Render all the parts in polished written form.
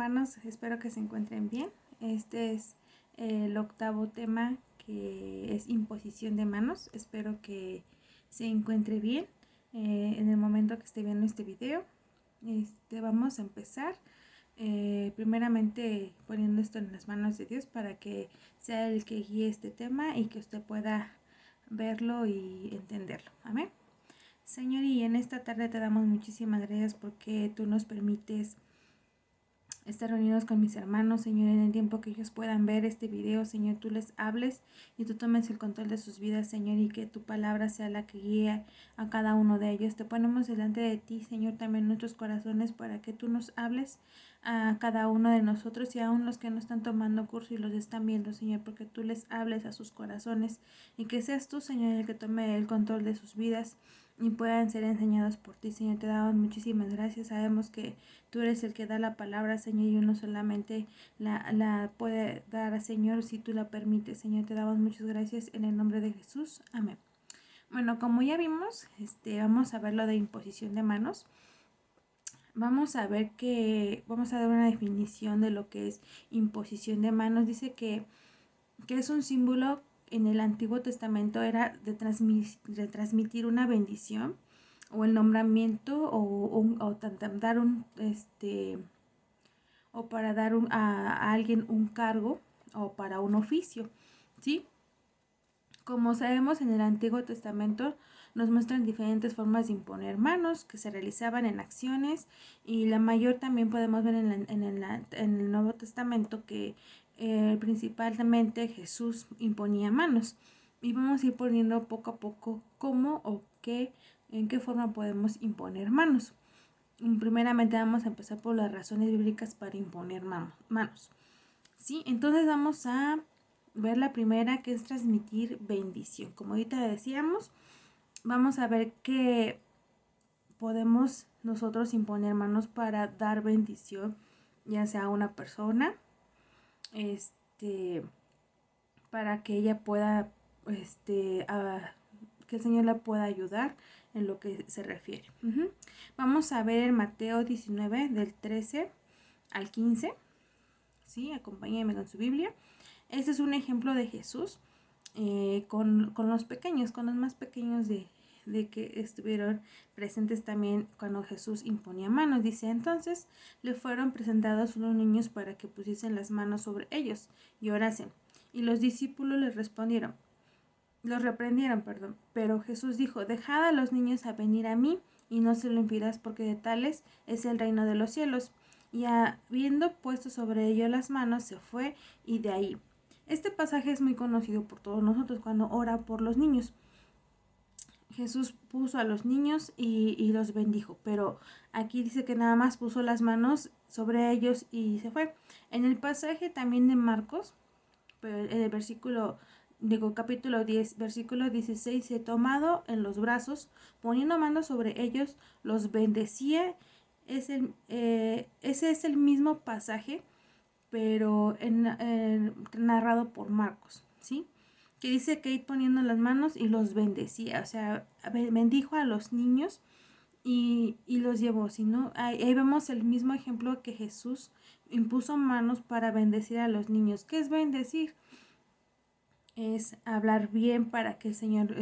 hermanos? Espero que se encuentren bien. Este es el octavo tema, que es imposición de manos. Espero que se encuentre bien en el momento que esté viendo este video. Vamos a empezar primeramente poniendo esto en las manos de Dios para que sea el que guíe este tema y que usted pueda verlo y entenderlo. Amén. Señor, y en esta tarde te damos muchísimas gracias porque tú nos permites estar reunidos con mis hermanos, Señor, en el tiempo que ellos puedan ver este video, Señor, tú les hables y tú tomes el control de sus vidas, Señor, y que tu palabra sea la que guíe a cada uno de ellos. Te ponemos delante de ti, Señor, también nuestros corazones para que tú nos hables a cada uno de nosotros y aún los que no están tomando curso y los están viendo, Señor, porque tú les hables a sus corazones y que seas tú, Señor, el que tome el control de sus vidas y puedan ser enseñados por ti, Señor. Te damos muchísimas gracias. Sabemos que tú eres el que da la palabra, Señor, y uno solamente la puede dar, Señor, si tú la permites, Señor. Te damos muchas gracias en el nombre de Jesús. Amén. Bueno, como ya vimos, vamos a ver lo de imposición de manos. Vamos a dar una definición de lo que es imposición de manos. Dice que es un símbolo en el Antiguo Testamento, era de transmitir una bendición o el nombramiento o dar un o para dar a alguien un cargo o para un oficio, ¿sí? Como sabemos, en el Antiguo Testamento nos muestran diferentes formas de imponer manos que se realizaban en acciones, y la mayor también podemos ver en el Nuevo Testamento que principalmente Jesús imponía manos. Y vamos a ir poniendo poco a poco cómo o en qué forma podemos imponer manos. Primeramente vamos a empezar por las razones bíblicas para imponer manos. ¿Sí? Entonces vamos a ver la primera, que es transmitir bendición. Como ahorita decíamos, vamos a ver que podemos nosotros imponer manos para dar bendición, ya sea a una persona, para que ella pueda, que el Señor la pueda ayudar en lo que se refiere. Vamos a ver en Mateo 19, del 13 al 15. ¿Sí? Acompáñenme con su Biblia. Este es un ejemplo de Jesús con los pequeños, con los más pequeños de que estuvieron presentes también cuando Jesús imponía manos. Dice: entonces le fueron presentados unos niños para que pusiesen las manos sobre ellos y orasen. Y los discípulos los reprendieron, pero Jesús dijo: dejad a los niños a venir a mí y no se lo impidas, porque de tales es el reino de los cielos. Y habiendo puesto sobre ellos las manos, se fue, y de ahí. Este pasaje es muy conocido por todos nosotros cuando ora por los niños. Jesús puso a los niños y los bendijo, pero aquí dice que nada más puso las manos sobre ellos y se fue. En el pasaje también de Marcos, en el capítulo 10, versículo 16, se tomado en los brazos, poniendo manos sobre ellos, los bendecía. Ese es el mismo pasaje, pero narrado por Marcos, ¿sí? Que dice que ir poniendo las manos y los bendecía, o sea, bendijo a los niños y los llevó, ¿no? Ahí vemos el mismo ejemplo, que Jesús impuso manos para bendecir a los niños. ¿Qué es bendecir? Es hablar bien para que el Señor,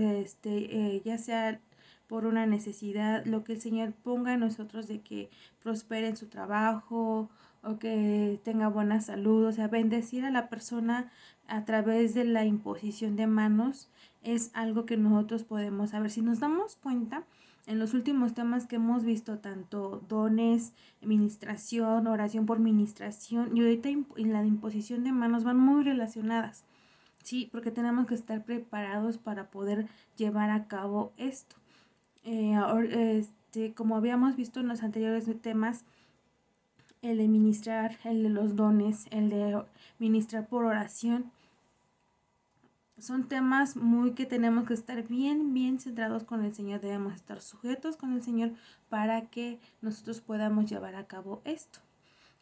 ya sea por una necesidad, lo que el Señor ponga en nosotros, de que prospere en su trabajo o que tenga buena salud. O sea, bendecir a la persona a través de la imposición de manos es algo que nosotros podemos saber. Si nos damos cuenta, en los últimos temas que hemos visto, tanto dones, ministración, oración por ministración y ahorita en la imposición de manos, van muy relacionadas. Sí, porque tenemos que estar preparados para poder llevar a cabo esto. Como habíamos visto en los anteriores temas, el de ministrar, el de los dones, el de ministrar por oración, son temas muy que tenemos que estar bien centrados con el Señor. Debemos estar sujetos con el Señor para que nosotros podamos llevar a cabo esto.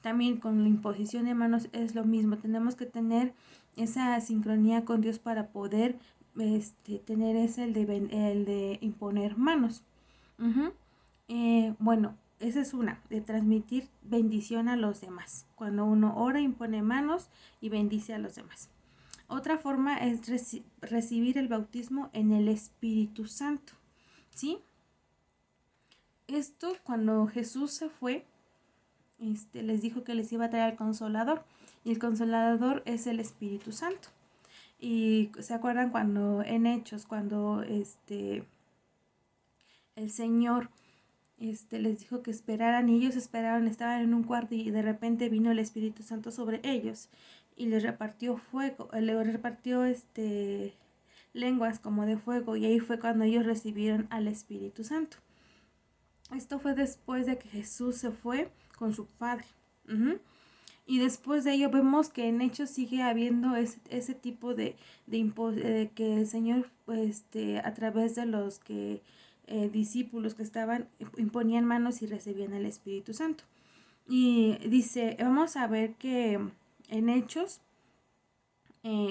También con la imposición de manos es lo mismo. Tenemos que tener esa sincronía con Dios para poder tener el de imponer manos. Bueno, esa es una, de transmitir bendición a los demás. Cuando uno ora, impone manos y bendice a los demás. Otra forma es recibir el bautismo en el Espíritu Santo, ¿sí? Esto cuando Jesús se fue, les dijo que les iba a traer al Consolador, y el Consolador es el Espíritu Santo. Y se acuerdan cuando en Hechos, cuando el Señor les dijo que esperaran, y ellos esperaron, estaban en un cuarto y de repente vino el Espíritu Santo sobre ellos y les repartió fuego, les repartió lenguas como de fuego, y ahí fue cuando ellos recibieron al Espíritu Santo. Esto fue después de que Jesús se fue con su Padre. Y después de ello vemos que en Hechos sigue habiendo ese tipo de que el Señor a través de los discípulos que estaban, imponían manos y recibían el Espíritu Santo. Y dice, vamos a ver que en Hechos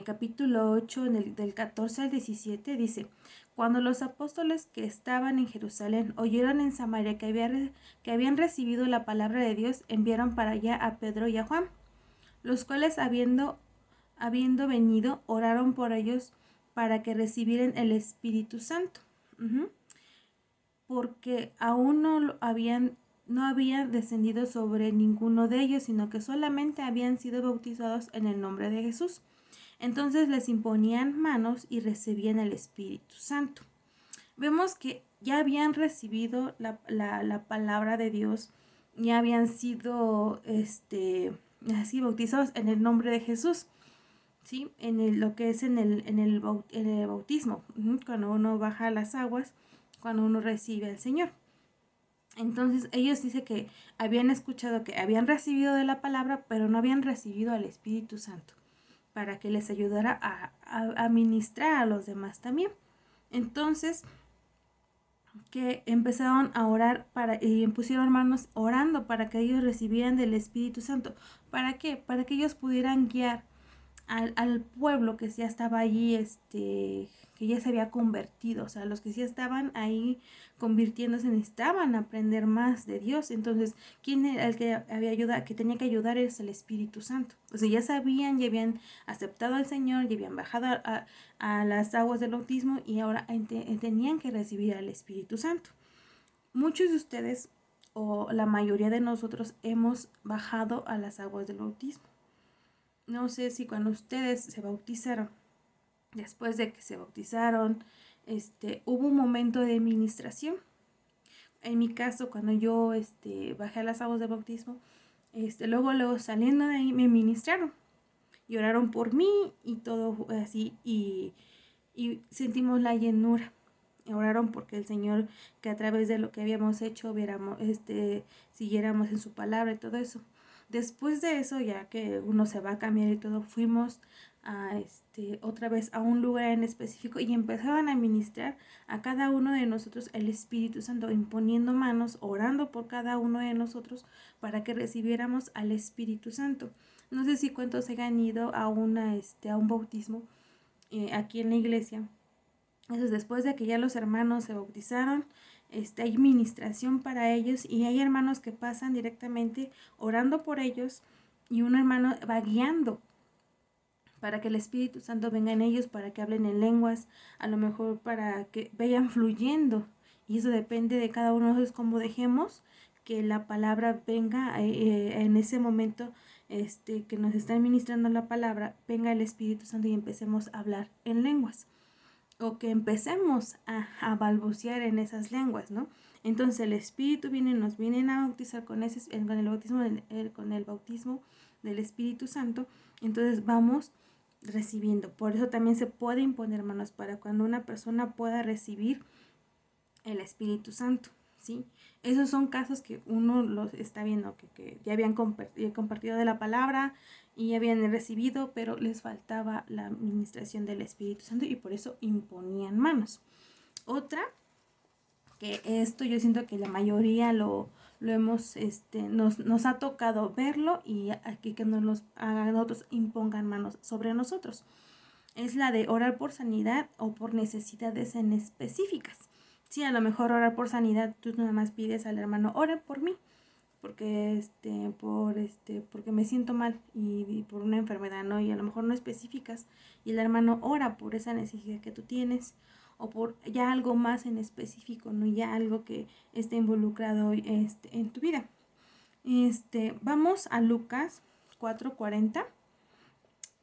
capítulo 8 del 14 al 17 dice: cuando los apóstoles que estaban en Jerusalén oyeron en Samaria que habían recibido la palabra de Dios, enviaron para allá a Pedro y a Juan, los cuales habiendo venido, oraron por ellos para que recibieran el Espíritu Santo, porque aún no había descendido sobre ninguno de ellos, sino que solamente habían sido bautizados en el nombre de Jesús. Entonces les imponían manos y recibían el Espíritu Santo. Vemos que ya habían recibido la palabra de Dios, ya habían sido así bautizados en el nombre de Jesús, ¿sí? Lo que es en el bautismo, cuando uno baja a las aguas, cuando uno recibe al Señor. Entonces ellos dicen que habían escuchado que habían recibido de la palabra, pero no habían recibido al Espíritu Santo, para que les ayudara a ministrar a los demás también. Entonces, que empezaron a orar y pusieron manos orando para que ellos recibieran del Espíritu Santo. ¿Para qué? Para que ellos pudieran guiar al pueblo que ya estaba allí, que ya se había convertido. O sea, los que ya estaban ahí convirtiéndose necesitaban aprender más de Dios. Entonces, ¿quién era el que que tenía que ayudar? Es el Espíritu Santo. O sea, ya sabían, ya habían aceptado al Señor, ya habían bajado a las aguas del bautismo, y ahora tenían que recibir al Espíritu Santo. Muchos de ustedes, o la mayoría de nosotros, hemos bajado a las aguas del bautismo. No sé si cuando ustedes se bautizaron, después de que se bautizaron, hubo un momento de ministración. En mi caso, cuando yo bajé a las aguas de bautismo, luego saliendo de ahí me ministraron y oraron por mí y todo así, y sentimos la llenura. Oraron porque el Señor, que a través de lo que habíamos hecho, siguiéramos en su palabra y todo eso. Después de eso, ya que uno se va a cambiar y todo, fuimos a otra vez a un lugar en específico y empezaban a ministrar a cada uno de nosotros el Espíritu Santo, imponiendo manos, orando por cada uno de nosotros para que recibiéramos al Espíritu Santo. No sé si cuántos hayan ido a un bautismo aquí en la iglesia. Entonces, después de que ya los hermanos se bautizaron, hay ministración para ellos, y hay hermanos que pasan directamente orando por ellos, y un hermano va guiando para que el Espíritu Santo venga en ellos, para que hablen en lenguas, a lo mejor para que vayan fluyendo, y eso depende de cada uno de nosotros, como dejemos que la palabra venga en ese momento, que nos están ministrando la palabra, venga el Espíritu Santo y empecemos a hablar en lenguas, o que empecemos a balbucear en esas lenguas, ¿no? Entonces el Espíritu nos vienen a bautizar con el bautismo del Espíritu Santo. Entonces vamos recibiendo. Por eso también se puede imponer manos, para cuando una persona pueda recibir el Espíritu Santo, ¿sí? Esos son casos que uno los está viendo, que ya habían compartido de la palabra y ya habían recibido, pero les faltaba la administración del Espíritu Santo, y por eso imponían manos. Otra, que esto yo siento que la mayoría lo hemos, nos ha tocado verlo, y aquí que nosotros impongan manos sobre nosotros, es la de orar por sanidad o por necesidades en específicas. Sí, a lo mejor orar por sanidad, tú nada más pides al hermano, ora por mí, porque porque me siento mal y por una enfermedad, ¿no? Y a lo mejor no especificas y el hermano ora por esa necesidad que tú tienes o por ya algo más en específico, ¿no? Ya algo que esté involucrado en tu vida. Vamos a Lucas 4:40.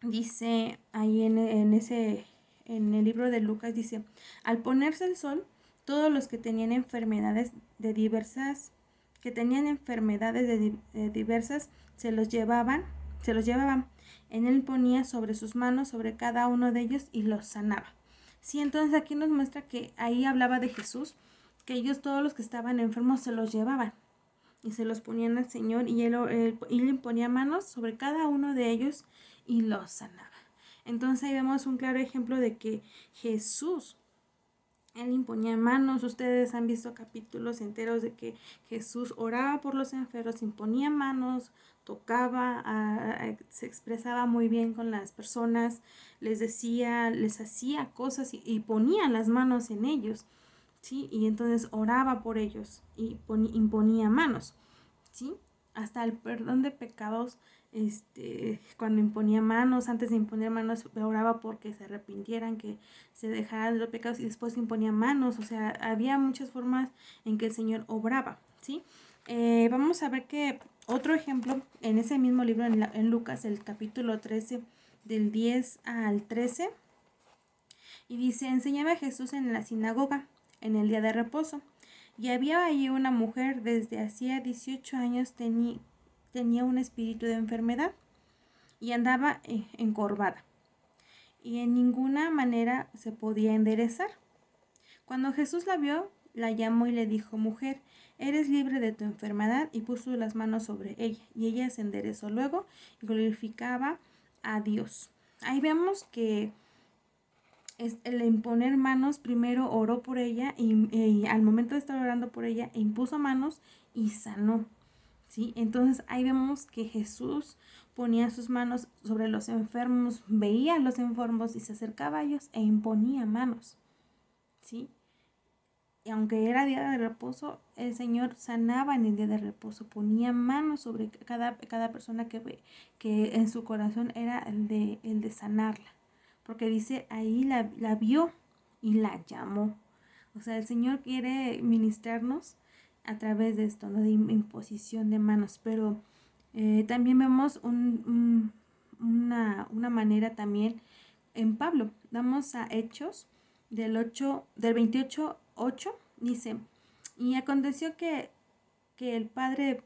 Dice ahí en el libro de Lucas, dice, al ponerse el sol, todos los que tenían enfermedades de diversas, diversas, se los llevaban. En él ponía sobre sus manos, sobre cada uno de ellos, y los sanaba. Sí, entonces aquí nos muestra que ahí hablaba de Jesús, que ellos todos los que estaban enfermos se los llevaban y se los ponían al Señor y él le ponía manos sobre cada uno de ellos y los sanaba. Entonces ahí vemos un claro ejemplo de que Jesús, él imponía manos. Ustedes han visto capítulos enteros de que Jesús oraba por los enfermos, imponía manos, tocaba, se expresaba muy bien con las personas, les hacía cosas y ponía las manos en ellos. ¿Sí? Y entonces oraba por ellos y imponía manos, ¿sí? Hasta el perdón de pecados, cuando imponía manos, antes de imponer manos, oraba porque se arrepintieran, que se dejaran de los pecados y después imponía manos. O sea, había muchas formas en que el Señor obraba, ¿sí? Vamos a ver que otro ejemplo en ese mismo libro, en Lucas, el capítulo 13, del 10 al 13, y dice, enseñaba Jesús en la sinagoga en el día de reposo. Y había allí una mujer desde hacía 18 años tenía un espíritu de enfermedad y andaba encorvada y en ninguna manera se podía enderezar. Cuando Jesús la vio, la llamó y le dijo, mujer, eres libre de tu enfermedad, y puso las manos sobre ella y ella se enderezó luego y glorificaba a Dios. Ahí vemos que el imponer manos, primero oró por ella y al momento de estar orando por ella, impuso manos y sanó, ¿sí? Entonces ahí vemos que Jesús ponía sus manos sobre los enfermos, veía a los enfermos y se acercaba a ellos e imponía manos, ¿sí? Y aunque era día de reposo, el Señor sanaba en el día de reposo, ponía manos sobre cada persona que en su corazón era el de sanarla. Porque dice, ahí la vio y la llamó. O sea, el Señor quiere ministrarnos a través de esto, ¿no? De imposición de manos. Pero también vemos una manera también en Pablo. Vamos a Hechos del 28:8, dice, y aconteció que el padre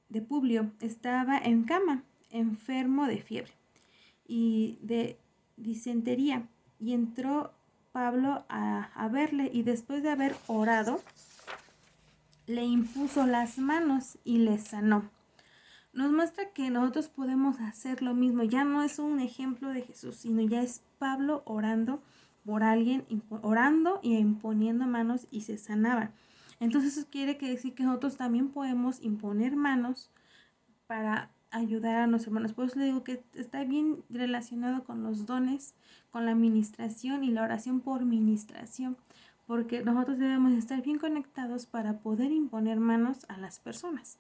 de Publio estaba en cama, enfermo de fiebre y de disentería, y entró Pablo a verle, y después de haber orado, le impuso las manos y le sanó. Nos muestra que nosotros podemos hacer lo mismo. Ya no es un ejemplo de Jesús, sino ya es Pablo orando por alguien, orando y imponiendo manos y se sanaban. Entonces eso quiere decir que nosotros también podemos imponer manos para ayudar a nuestros hermanos. Por eso le digo que está bien relacionado con los dones, con la administración y la oración por ministración, porque nosotros debemos estar bien conectados para poder imponer manos a las personas.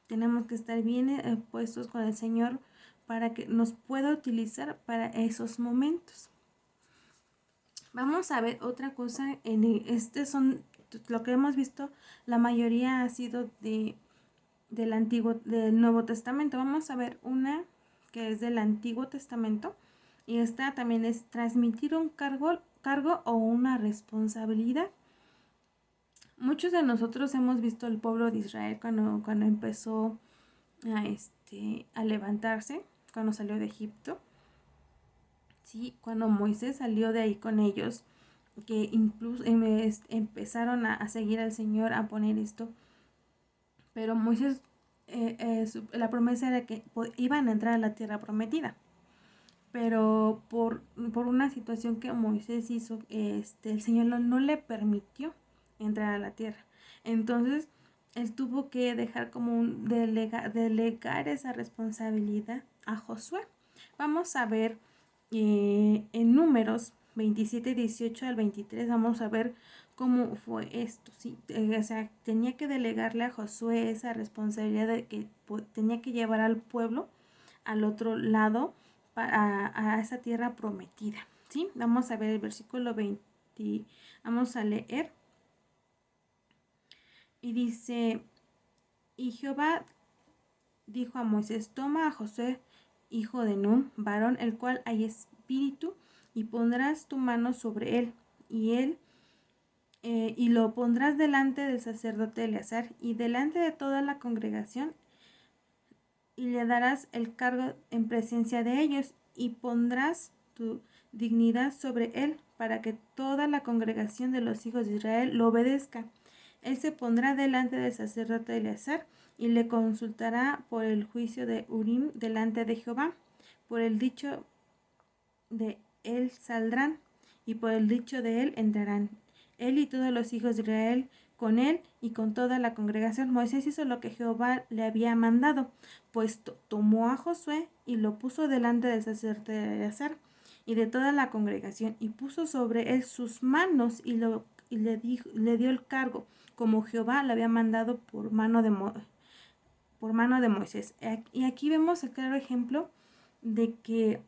Tenemos que estar bien puestos con el Señor para que nos pueda utilizar para esos momentos. Vamos a ver otra cosa. Son lo que hemos visto, la mayoría ha sido del Nuevo Testamento. Vamos a ver una que es del Antiguo Testamento, y esta también es transmitir un cargo o una responsabilidad. Muchos de nosotros hemos visto el pueblo de Israel cuando empezó a levantarse, cuando salió de Egipto, ¿sí? Cuando Moisés salió de ahí con ellos, que incluso empezaron a seguir al Señor, a poner esto, pero Moisés, la promesa era que iban a entrar a la tierra prometida, pero por una situación que Moisés hizo, el Señor no le permitió entrar a la tierra. Entonces él tuvo que dejar como delegar esa responsabilidad a Josué. Vamos a ver en Números 27, 18 al 23, vamos a ver cómo fue esto, ¿sí? O sea, tenía que delegarle a Josué esa responsabilidad de que tenía que llevar al pueblo al otro lado a esa tierra prometida, ¿sí? Vamos a ver el versículo 20, vamos a leer. Y dice, y Jehová dijo a Moisés, toma a Josué, hijo de Nun, varón, el cual hay espíritu, y pondrás tu mano sobre él, y lo pondrás delante del sacerdote Eleazar y delante de toda la congregación, y le darás el cargo en presencia de ellos, y pondrás tu dignidad sobre él, para que toda la congregación de los hijos de Israel lo obedezca. Él se pondrá delante del sacerdote Eleazar y le consultará por el juicio de Urim delante de Jehová. Por el dicho de él saldrán, y por el dicho de él entrarán. Él y todos los hijos de Israel con él y con toda la congregación. Moisés hizo lo que Jehová le había mandado, pues tomó a Josué y lo puso delante del sacerdote Eleazar y de toda la congregación, y puso sobre él sus manos y le dio el cargo, como Jehová le había mandado por mano de Moisés. Y aquí vemos el claro ejemplo de que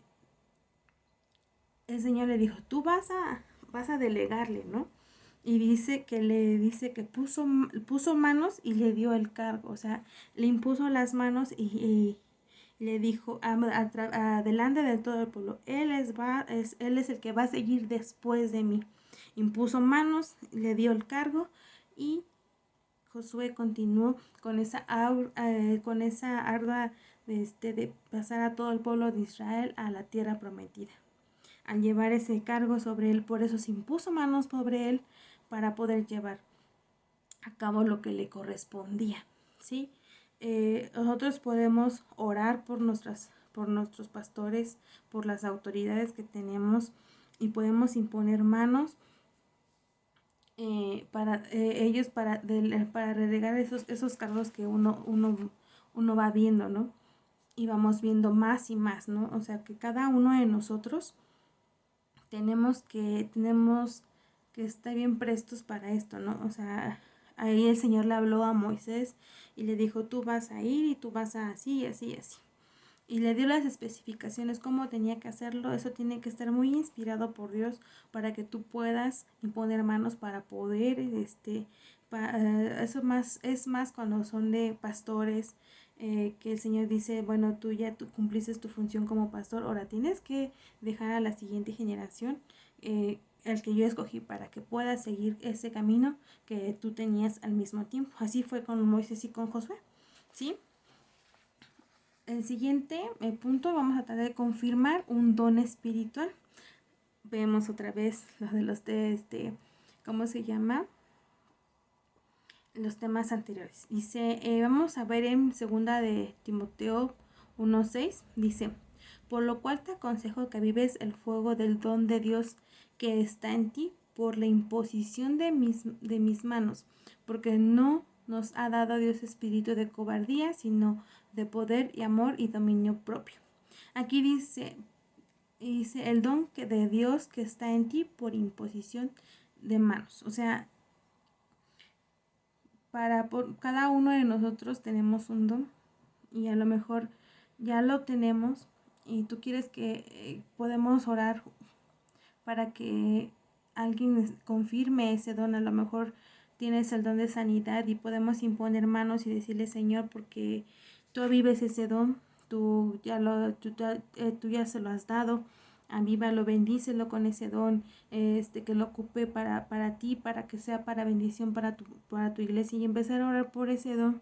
el Señor le dijo, tú vas a delegarle, ¿no? Y dice que puso manos y le dio el cargo, o sea, le impuso las manos y le dijo adelante de todo el pueblo, él es el que va a seguir después de mí. Impuso manos, le dio el cargo, y Josué continuó con esa ardua de pasar a todo el pueblo de Israel a la tierra prometida. Al llevar ese cargo sobre él, por eso se impuso manos sobre él para poder llevar a cabo lo que le correspondía, ¿sí? Nosotros podemos orar por nuestros pastores, por las autoridades que tenemos, y podemos imponer manos para ellos, para relegar esos cargos que uno va viendo, ¿no? Y vamos viendo más y más, ¿no? O sea, que cada uno de nosotros tenemos que estar bien prestos para esto, ¿no? O sea, ahí el Señor le habló a Moisés y le dijo, tú vas a ir y tú vas a así, así, así. Y le dio las especificaciones, cómo tenía que hacerlo. Eso tiene que estar muy inspirado por Dios para que tú puedas imponer manos para poder, eso es más cuando son de pastores, que el Señor dice, bueno, tú cumpliste tu función como pastor, ahora tienes que dejar a la siguiente generación el que yo escogí para que pueda seguir ese camino que tú tenías al mismo tiempo. Así fue con Moisés y con Josué, ¿sí? El siguiente punto, vamos a tratar de confirmar un don espiritual. Vemos otra vez ¿cómo se llama? Los temas anteriores. Dice, vamos a ver en segunda de Timoteo 1:6, dice, por lo cual te aconsejo que vives el fuego del don de Dios que está en ti por la imposición de mis manos, porque no nos ha dado Dios espíritu de cobardía, sino de poder y amor y dominio propio. Aquí dice el don de Dios que está en ti por imposición de manos. O sea, por cada uno de nosotros tenemos un don, y a lo mejor ya lo tenemos y tú quieres que podemos orar para que alguien confirme ese don. A lo mejor tienes el don de sanidad y podemos imponer manos y decirle, Señor, porque tú vives ese don, tú ya se lo has dado, avívalo, bendícelo con ese don, que lo ocupe para ti, para que sea para bendición para tu iglesia, y empezar a orar por ese don,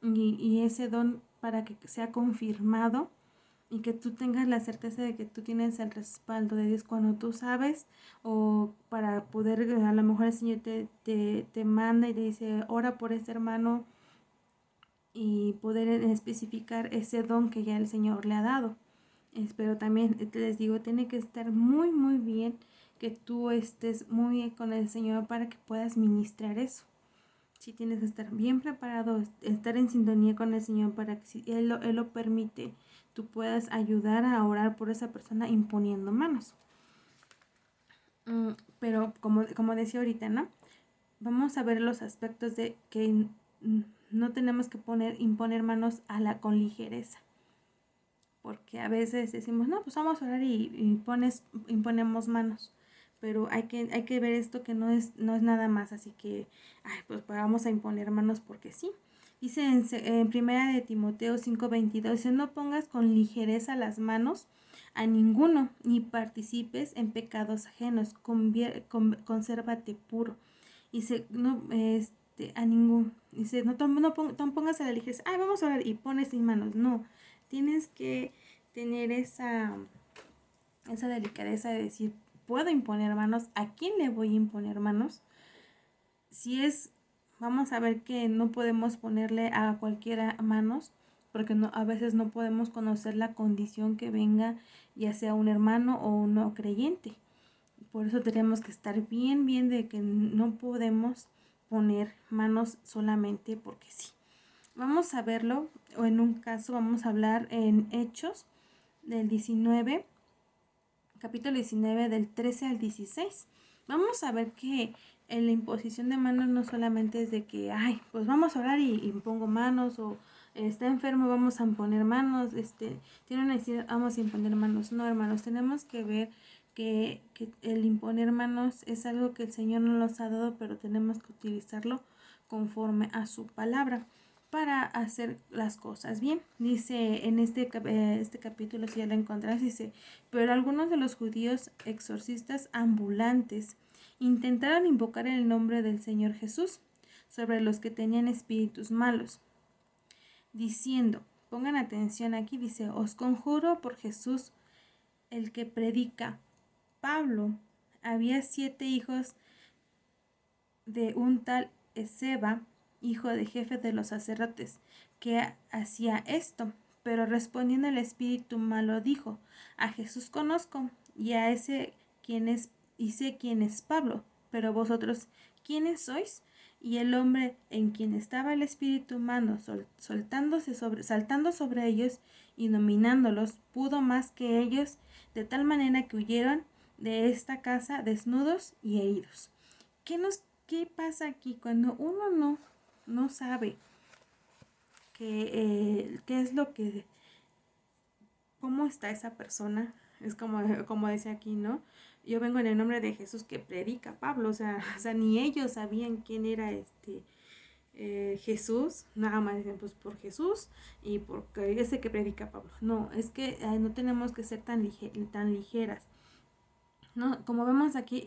y ese don para que sea confirmado, y que tú tengas la certeza de que tú tienes el respaldo de Dios cuando tú sabes, o para poder, a lo mejor el Señor te manda y te dice, ora por este hermano, y poder especificar ese don que ya el Señor le ha dado. Pero también les digo, tiene que estar muy, muy bien, que tú estés muy bien con el Señor para que puedas ministrar eso. Sí, tienes que estar bien preparado, estar en sintonía con el Señor para que, si Él lo permite, tú puedas ayudar a orar por esa persona imponiendo manos. Pero como decía ahorita, ¿no? vamos a ver los aspectos de que no tenemos que imponer manos con ligereza. Porque a veces decimos, no, pues vamos a orar y imponemos manos. Pero hay que ver esto que no es nada más, así que pues vamos a imponer manos porque sí. Dice en primera de Timoteo 5:22, dice, no pongas con ligereza las manos a ninguno, ni participes en pecados ajenos, consérvate puro. Dice, no, a ningún, dice, no pongas a la ligereza, vamos a orar y pones sin manos, no, tienes que tener esa delicadeza de decir, ¿puedo imponer manos? ¿A quién le voy a imponer manos? Si es, vamos a ver que no podemos ponerle a cualquiera manos, porque a veces no podemos conocer la condición que venga, ya sea un hermano o un no creyente. Por eso tenemos que estar bien de que no podemos poner manos solamente porque sí. Vamos a verlo, o en un caso vamos a hablar en Hechos del 19, capítulo 19 del 13 al 16. Vamos a ver que en la imposición de manos no solamente es de que, pues vamos a orar y impongo manos, o está enfermo, vamos a imponer manos, tiene una necesidad, vamos a imponer manos. No, hermanos, tenemos que ver que el imponer manos es algo que el Señor nos los ha dado, pero tenemos que utilizarlo conforme a su palabra para hacer las cosas bien. Dice en este capítulo, si ya lo encontrás, dice, pero algunos de los judíos exorcistas ambulantes intentaron invocar el nombre del Señor Jesús sobre los que tenían espíritus malos, diciendo, pongan atención aquí, dice, os conjuro por Jesús el que predica Pablo. Había 7 hijos de un tal Esceva, hijo de jefe de los sacerdotes, que hacía esto. Pero respondiendo el espíritu malo dijo, a Jesús conozco, y a ese quien es, y sé quién es Pablo, pero vosotros, ¿quiénes sois? Y el hombre en quien estaba el espíritu malo, saltando sobre ellos y dominándolos, pudo más que ellos, de tal manera que huyeron de esta casa desnudos y heridos. ¿Qué pasa aquí cuando uno no sabe qué es lo que, cómo está esa persona? Es como dice aquí, ¿no? Yo vengo en el nombre de Jesús que predica Pablo, o sea, ni ellos sabían quién era Jesús, nada más dicen pues por Jesús y porque ese que predica Pablo. No, es que no tenemos que ser tan ligeras. No, como vemos aquí,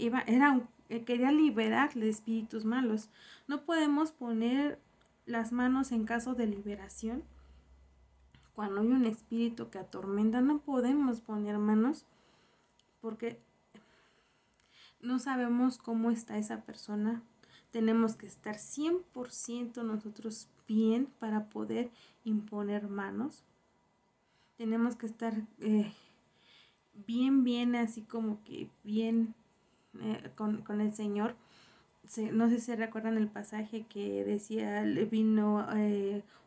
quería liberar de espíritus malos. No podemos poner las manos en caso de liberación. Cuando hay un espíritu que atormenta, no podemos poner manos porque no sabemos cómo está esa persona. Tenemos que estar 100% nosotros bien para poder imponer manos. Tenemos que estar bien, así como que bien con el Señor. No sé si recuerdan el pasaje que decía, vino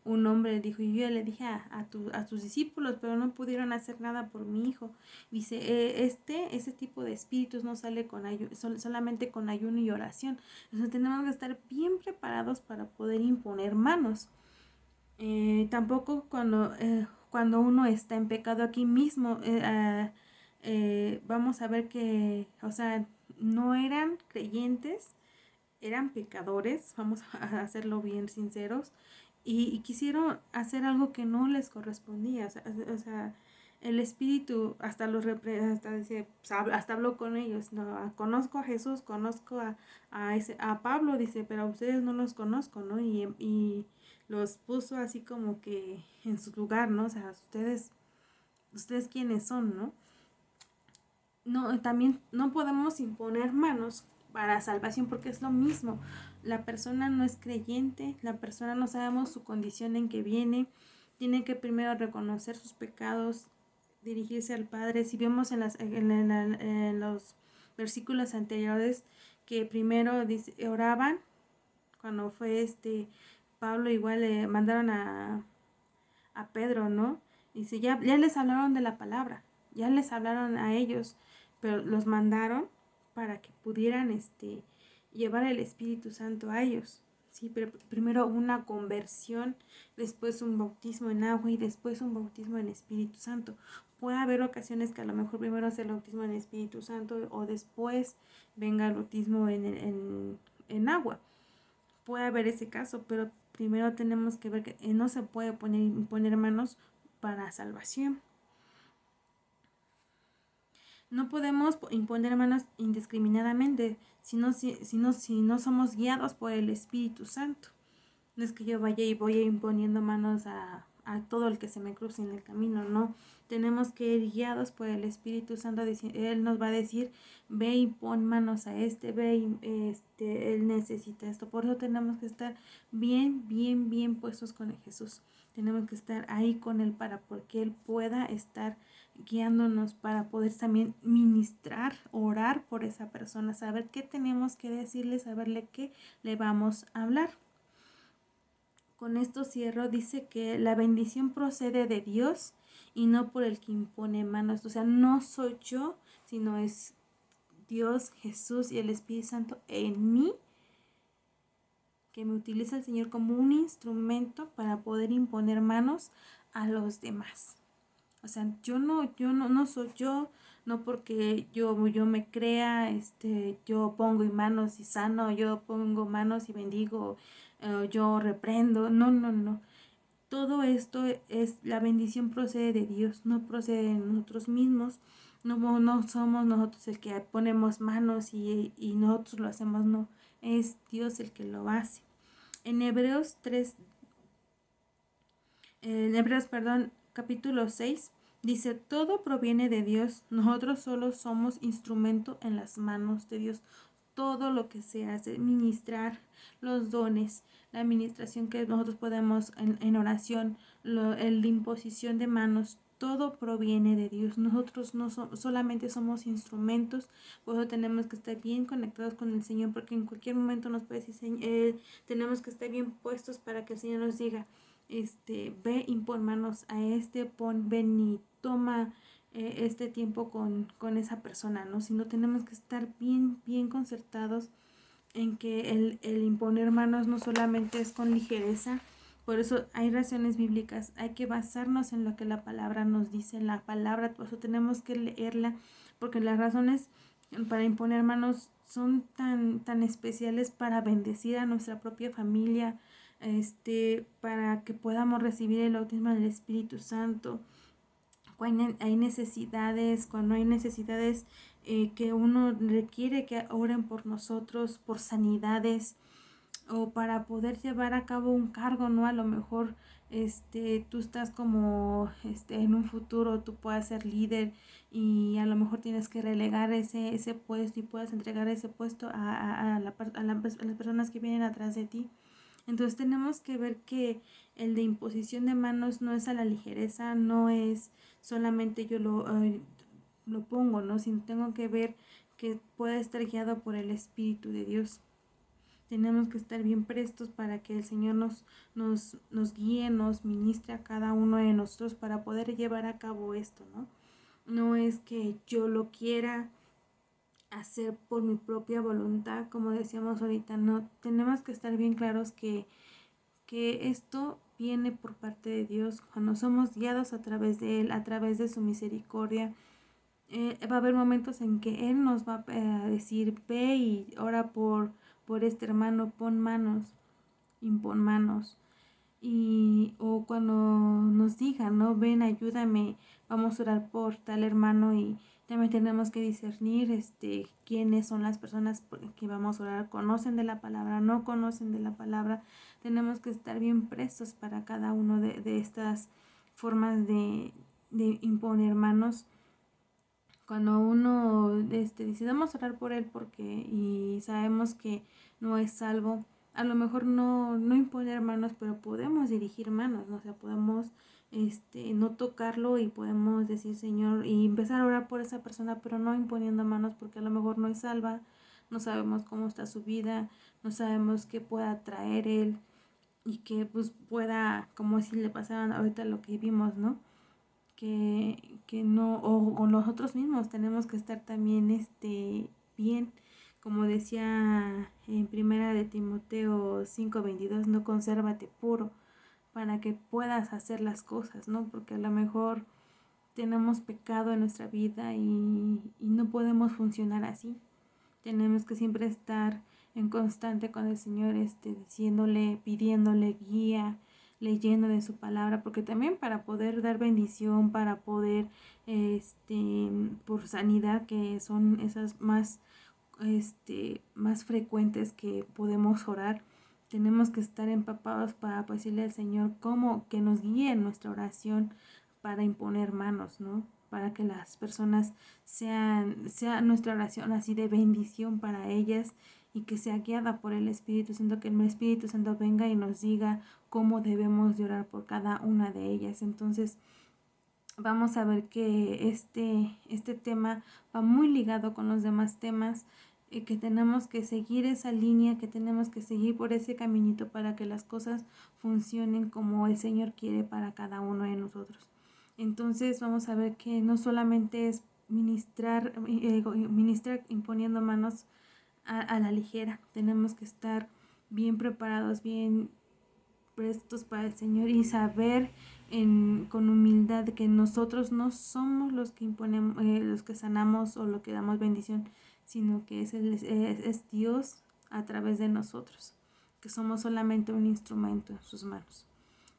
un hombre, dijo, y yo le dije a tus discípulos, pero no pudieron hacer nada por mi hijo. Dice, ese tipo de espíritus no sale solamente con ayuno y oración. Entonces tenemos que estar bien preparados para poder imponer manos. Tampoco cuando uno está en pecado aquí mismo, vamos a ver que, o sea, no eran creyentes, eran pecadores, vamos a hacerlo bien sinceros, y quisieron hacer algo que no les correspondía. O sea el espíritu hasta hasta habló con ellos, no, conozco a Jesús, conozco a Pablo, dice, pero a ustedes no los conozco, ¿no? Y los puso así como que en su lugar, ¿no? O sea, ustedes quiénes son, ¿no? No, también no podemos imponer manos para salvación porque es lo mismo. La persona no es creyente, la persona no sabemos su condición en que viene, tiene que primero reconocer sus pecados, dirigirse al Padre. Si vemos en los versículos anteriores que primero oraban, cuando fue Pablo, igual le mandaron a Pedro, ¿no? Dice, ya les hablaron de la palabra, ya les hablaron a ellos, pero los mandaron para que pudieran llevar el Espíritu Santo a ellos. Sí, pero primero una conversión, después un bautismo en agua y después un bautismo en Espíritu Santo. Puede haber ocasiones que a lo mejor primero sea el bautismo en Espíritu Santo o después venga el bautismo en agua. Puede haber ese caso, pero primero tenemos que ver que no se puede poner manos para salvación. No podemos imponer manos indiscriminadamente si no somos guiados por el Espíritu Santo. No es que yo vaya y voy imponiendo manos a todo el que se me cruce en el camino, no. Tenemos que ir guiados por el Espíritu Santo. Él nos va a decir, ve y pon manos a ve y él necesita esto. Por eso tenemos que estar bien puestos con Jesús. Tenemos que estar ahí con Él para que Él pueda estar guiándonos, para poder también ministrar, orar por esa persona, saber qué tenemos que decirle, saberle qué le vamos a hablar. Con esto cierro. Dice que la bendición procede de Dios y no por el que impone manos. O sea, no soy yo, sino es Dios, Jesús y el Espíritu Santo en mí, que me utiliza el Señor como un instrumento para poder imponer manos a los demás. O sea, yo no soy yo, no porque yo me crea, yo pongo manos y sano, yo pongo manos y bendigo, yo reprendo. No. Todo esto es, la bendición procede de Dios, no procede de nosotros mismos. No somos nosotros el que ponemos manos y nosotros lo hacemos, no. Es Dios el que lo hace. En Hebreos 3, capítulo 6, dice, todo proviene de Dios, nosotros solo somos instrumento en las manos de Dios. Todo lo que se hace, ministrar los dones, la administración que nosotros podemos en oración, la imposición de manos, todo proviene de Dios. Nosotros no solamente somos instrumentos, por eso tenemos que estar bien conectados con el Señor, porque en cualquier momento nos puede decir, tenemos que estar bien puestos para que el Señor nos diga, ve, impon manos a ven y toma este tiempo con esa persona, ¿no? Sino tenemos que estar bien concertados en que el imponer manos no solamente es con ligereza. Por eso hay razones bíblicas, hay que basarnos en lo que la palabra nos dice, en la palabra, por eso tenemos que leerla, porque las razones para imponer manos son tan especiales para bendecir a nuestra propia familia, para que podamos recibir el bautismo del Espíritu Santo. Cuando hay necesidades, que uno requiere que oren por nosotros, por sanidades, o para poder llevar a cabo un cargo, ¿no? A lo mejor tú estás como en un futuro tú puedas ser líder y a lo mejor tienes que relegar ese puesto y puedas entregar ese puesto a las personas que vienen atrás de ti. Entonces tenemos que ver que el de imposición de manos no es a la ligereza, no es solamente yo lo pongo, ¿no? Sino tengo que ver que pueda estar guiado por el Espíritu de Dios. Tenemos que estar bien prestos para que el Señor nos guíe, nos ministre a cada uno de nosotros para poder llevar a cabo esto, ¿no? No es que yo lo quiera hacer por mi propia voluntad, como decíamos ahorita, no. Tenemos que estar bien claros que esto viene por parte de Dios, cuando somos guiados a través de Él, a través de su misericordia. Va a haber momentos en que Él nos va a decir, ve y ora por este hermano, impon manos. O cuando nos digan, ¿no? Ven, ayúdame, vamos a orar por tal hermano, y también tenemos que discernir quiénes son las personas que vamos a orar, conocen de la palabra, no conocen de la palabra. Tenemos que estar bien prestos para cada uno de estas formas de imponer manos. Cuando uno dice, vamos a orar por él y sabemos que no es salvo, a lo mejor no imponer manos, pero podemos dirigir manos, ¿no? O sea, podemos no tocarlo y podemos decir, Señor, y empezar a orar por esa persona, pero no imponiendo manos, porque a lo mejor no es salva, no sabemos cómo está su vida, no sabemos qué pueda traer él y que pues pueda, como si le pasaban ahorita lo que vimos, ¿no? Que no, o nosotros mismos tenemos que estar también bien como decía en primera de Timoteo 5:22, no, consérvate puro para que puedas hacer las cosas, ¿no? Porque a lo mejor tenemos pecado en nuestra vida y no podemos funcionar así. Tenemos que siempre estar en constante con el Señor, diciéndole, pidiéndole guía, leyendo de su palabra, porque también para poder dar bendición, para poder, por sanidad, que son esas más frecuentes que podemos orar, tenemos que estar empapados para decirle al Señor cómo que nos guíe en nuestra oración para imponer manos, ¿no? Para que las personas sea nuestra oración así de bendición para ellas y que sea guiada por el Espíritu Santo, que el Espíritu Santo venga y nos diga cómo debemos de orar por cada una de ellas. Entonces, vamos a ver que este tema va muy ligado con los demás temas, que tenemos que seguir esa línea, que tenemos que seguir por ese caminito para que las cosas funcionen como el Señor quiere para cada uno de nosotros. Entonces vamos a ver que no solamente es ministrar imponiendo manos a la ligera, tenemos que estar bien preparados, bien prestos para el Señor y saber con humildad que nosotros no somos los que imponemos, los que sanamos o lo que damos bendición, sino que es Dios a través de nosotros, que somos solamente un instrumento en sus manos.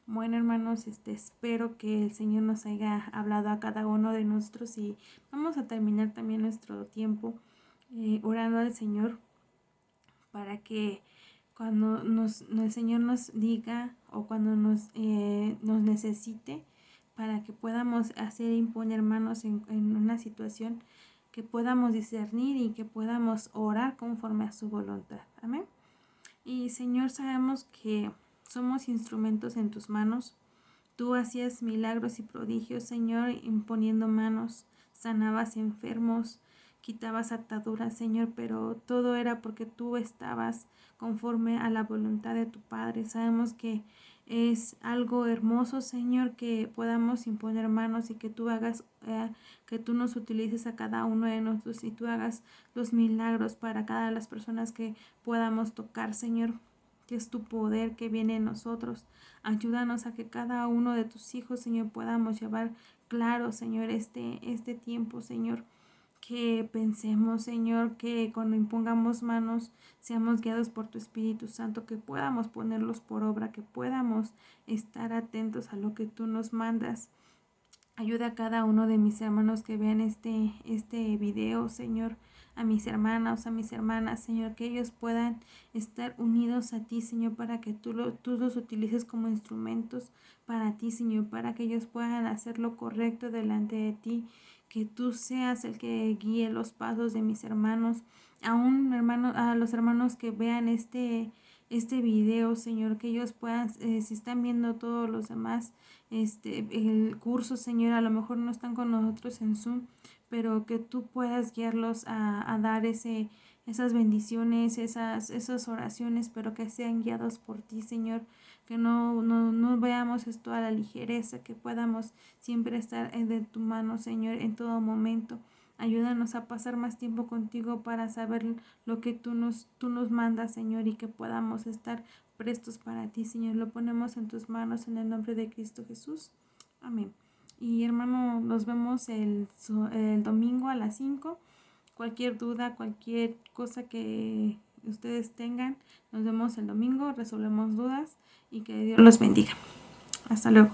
Bueno, hermanos, espero que el Señor nos haya hablado a cada uno de nosotros y vamos a terminar también nuestro tiempo orando al Señor para que cuando el Señor nos diga o cuando nos necesite, para que podamos hacer imponer manos en una situación, que podamos discernir y que podamos orar conforme a su voluntad. Amén. Y Señor, sabemos que somos instrumentos en tus manos. Tú hacías milagros y prodigios, Señor, imponiendo manos, sanabas enfermos, quitabas ataduras, Señor, pero todo era porque tú estabas conforme a la voluntad de tu Padre. Sabemos que es algo hermoso, Señor, que podamos imponer manos y que tú hagas, que tú nos utilices a cada uno de nosotros y tú hagas los milagros para cada las personas que podamos tocar, Señor, que es tu poder que viene en nosotros. Ayúdanos a que cada uno de tus hijos, Señor, podamos llevar claro, Señor, este tiempo, Señor. Que pensemos, Señor, que cuando impongamos manos seamos guiados por tu Espíritu Santo, que podamos ponerlos por obra, que podamos estar atentos a lo que tú nos mandas. Ayuda a cada uno de mis hermanos que vean este video, Señor, a mis hermanos, a mis hermanas, Señor, que ellos puedan estar unidos a ti, Señor, para que tú los utilices como instrumentos para ti, Señor, para que ellos puedan hacer lo correcto delante de ti, que tú seas el que guíe los pasos de mis hermanos, a los hermanos que vean este video, Señor, que ellos puedan, si están viendo todos los demás, el curso, Señor, a lo mejor no están con nosotros en Zoom, pero que tú puedas guiarlos a dar esas bendiciones, esas oraciones, pero que sean guiados por ti, Señor, que no veamos esto a la ligereza, que podamos siempre estar de tu mano, Señor, en todo momento. Ayúdanos a pasar más tiempo contigo para saber lo que tú nos mandas, Señor, y que podamos estar prestos para ti, Señor. Lo ponemos en tus manos en el nombre de Cristo Jesús. Amén. Y hermano, nos vemos el domingo a las 5. Cualquier duda, cualquier cosa que ustedes tengan, nos vemos el domingo, resolvemos dudas y que Dios los bendiga. Hasta luego.